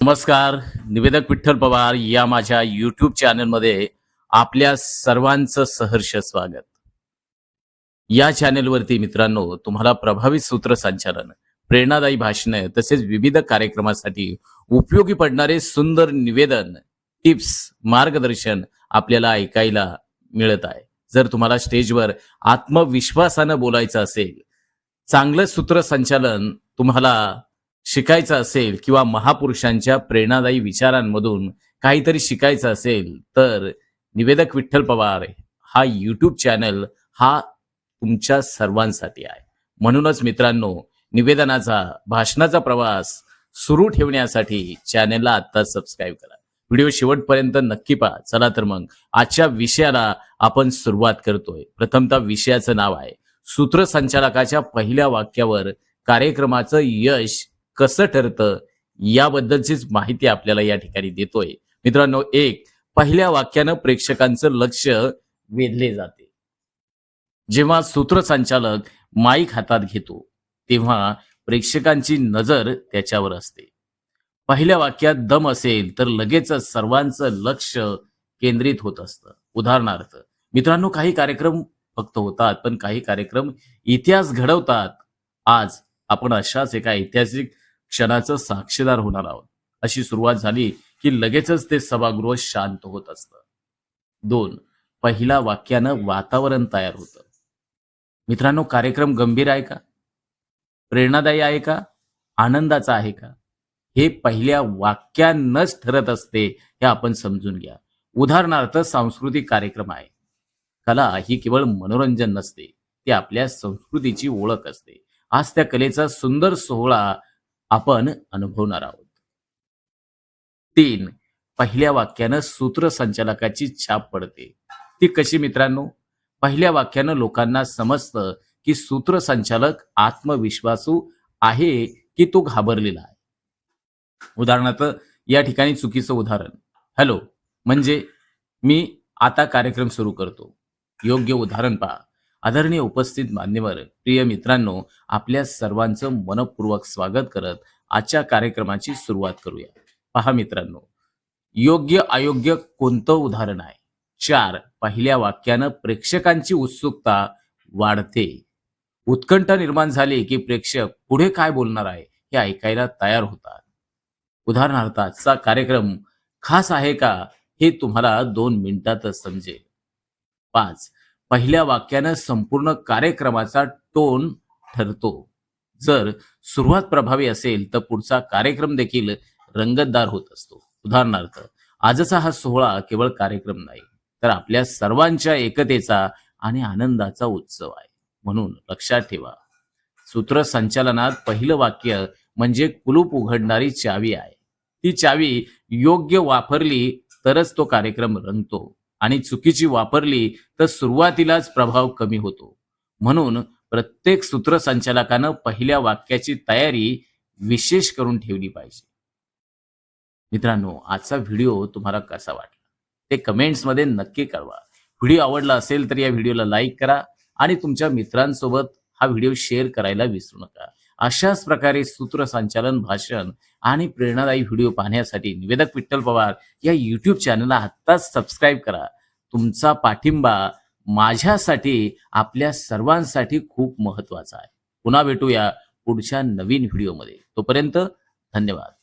नमस्कार. निवेदक विठ्ठल पवार या माझ्या यूट्यूब चॅनलमध्ये आपल्या सर्वांचं सहर्ष स्वागत. या चॅनलवरती मित्रांनो तुम्हाला प्रभावी सूत्रसंचालन, प्रेरणादायी भाषणे तसेच विविध कार्यक्रमासाठी उपयोगी पडणारे सुंदर निवेदन, टिप्स, मार्गदर्शन आपल्याला ऐकायला मिळत आहे. जर तुम्हाला स्टेजवर आत्मविश्वासानं बोलायचं असेल, चांगलं सूत्रसंचालन तुम्हाला शिकायचं असेल किंवा महापुरुषांच्या प्रेरणादायी विचारांमधून काहीतरी शिकायचं असेल तर निवेदक विठ्ठल पवार हा यूट्यूब चॅनल हा तुमच्या सर्वांसाठी आहे. म्हणूनच मित्रांनो, निवेदनाचा, भाषणाचा प्रवास सुरू ठेवण्यासाठी चॅनलला आता सबस्क्राईब करा. व्हिडिओ शेवटपर्यंत नक्की पहा. चला तर मग आजच्या विषयाला आपण सुरुवात करतोय. प्रथमतः विषयाचं नाव आहे सूत्रसंचालकाच्या पहिल्या वाक्यावर कार्यक्रमाचं यश कसं ठरतं याबद्दलचीच माहिती आपल्याला या ठिकाणी देतोय. मित्रांनो, पहिल्या वाक्यानं प्रेक्षकांचं लक्ष वेधले जाते. जेव्हा सूत्रसंचालक माईक हातात घेतो तेव्हा प्रेक्षकांची नजर त्याच्यावर असते. पहिल्या वाक्यात दम असेल तर लगेचच सर्वांचं लक्ष केंद्रित होत असतं. उदाहरणार्थ मित्रांनो, काही कार्यक्रम फक्त होतात पण काही कार्यक्रम इतिहास घडवतात. आज आपण अशाच एका ऐतिहासिक क्षणाचं साक्षीदार होणार आहोत. अशी सुरुवात झाली की लगेचच ते सभागृह शांत होत असतं. 2. पहिल्या वाक्यानं वातावरण तयार होतं. मित्रांनो, कार्यक्रम गंभीर आहे का, प्रेरणादायी आहे का, आनंदाचा आहे का, हे पहिल्या वाक्यानंच ठरत असते. हे आपण समजून घ्या. उदाहरणार्थ सांस्कृतिक कार्यक्रम आहे. कला ही केवळ मनोरंजन नसते, ती आपल्या संस्कृतीची ओळख असते. आज त्या कलेचा सुंदर सोहळा आपण अनुभवणार आहोत. 3. पहिल्या वाक्यानं सूत्रसंचालकाची छाप पडते. ती कशी मित्रांनो? पहिल्या वाक्यानं लोकांना समजतं की सूत्रसंचालक आत्मविश्वासू आहे की तो घाबरलेला आहे. उदाहरणार्थ या ठिकाणी चुकीचं उदाहरण, हॅलो म्हणजे मी आता कार्यक्रम सुरू करतो. योग्य उदाहरण पहा. आदरणीय उपस्थित मान्यवर, प्रिय मित्रांनो, आपल्या सर्वांचं मनपूर्वक स्वागत करत आजच्या कार्यक्रमाची सुरुवात करूया. पहा मित्रांनो, योग्य अयोग्य कोणतं उदाहरण आहे? 4. पहिल्या वाक्यानं प्रेक्षकांची उत्सुकता वाढते. उत्कंठा निर्माण झाली की प्रेक्षक पुढे काय बोलणार आहे हे ऐकायला तयार होतात. उदाहरणार्थ आजचा कार्यक्रम खास आहे का हे तुम्हाला 2 मिनिटातच समजेल. 5. पहिल्या वाक्यानं संपूर्ण कार्यक्रमाचा टोन ठरतो. जर सुरुवात प्रभावी असेल तर पुढचा कार्यक्रम देखील रंगतदार होत असतो. उदाहरणार्थ आजचा हा सोहळा केवळ कार्यक्रम नाही तर आपल्या सर्वांच्या एकतेचा आणि आनंदाचा उत्सव आहे. म्हणून लक्षात ठेवा, सूत्रसंचालनात पहिलं वाक्य म्हणजे कुलूप उघडणारी चावी आहे. ती चावी योग्य वापरली तरच तो कार्यक्रम रंगतो आणि चुकीची वापरली तर सुरुवातीलाच प्रभाव कमी होतो. म्हणून प्रत्येक सूत्रसंचालकानं पहिल्या वाक्याची तयारी विशेष करून ठेवली पाहिजे. मित्रांनो, आजचा व्हिडिओ तुम्हाला कसा वाटला ते कमेंट्समध्ये नक्की कळवा. व्हिडिओ आवडला असेल तर या व्हिडिओला लाईक करा आणि तुमच्या मित्रांसोबत हा व्हिडिओ शेअर करायला विसरू नका. अशाच प्रकारे सूत्रसंचालन, भाषण आणि प्रेरणादायी व्हिडिओ पाहण्यासाठी निवेदक विठ्ठल पवार या यूट्यूब चॅनलला आत्ताच सबस्क्राईब करा. तुमचा पाठिंबा माझ्यासाठी, आपल्या सर्वांसाठी खूप महत्वाचा आहे. पुन्हा भेटूया पुढच्या नवीन व्हिडिओमध्ये. तोपर्यंत धन्यवाद.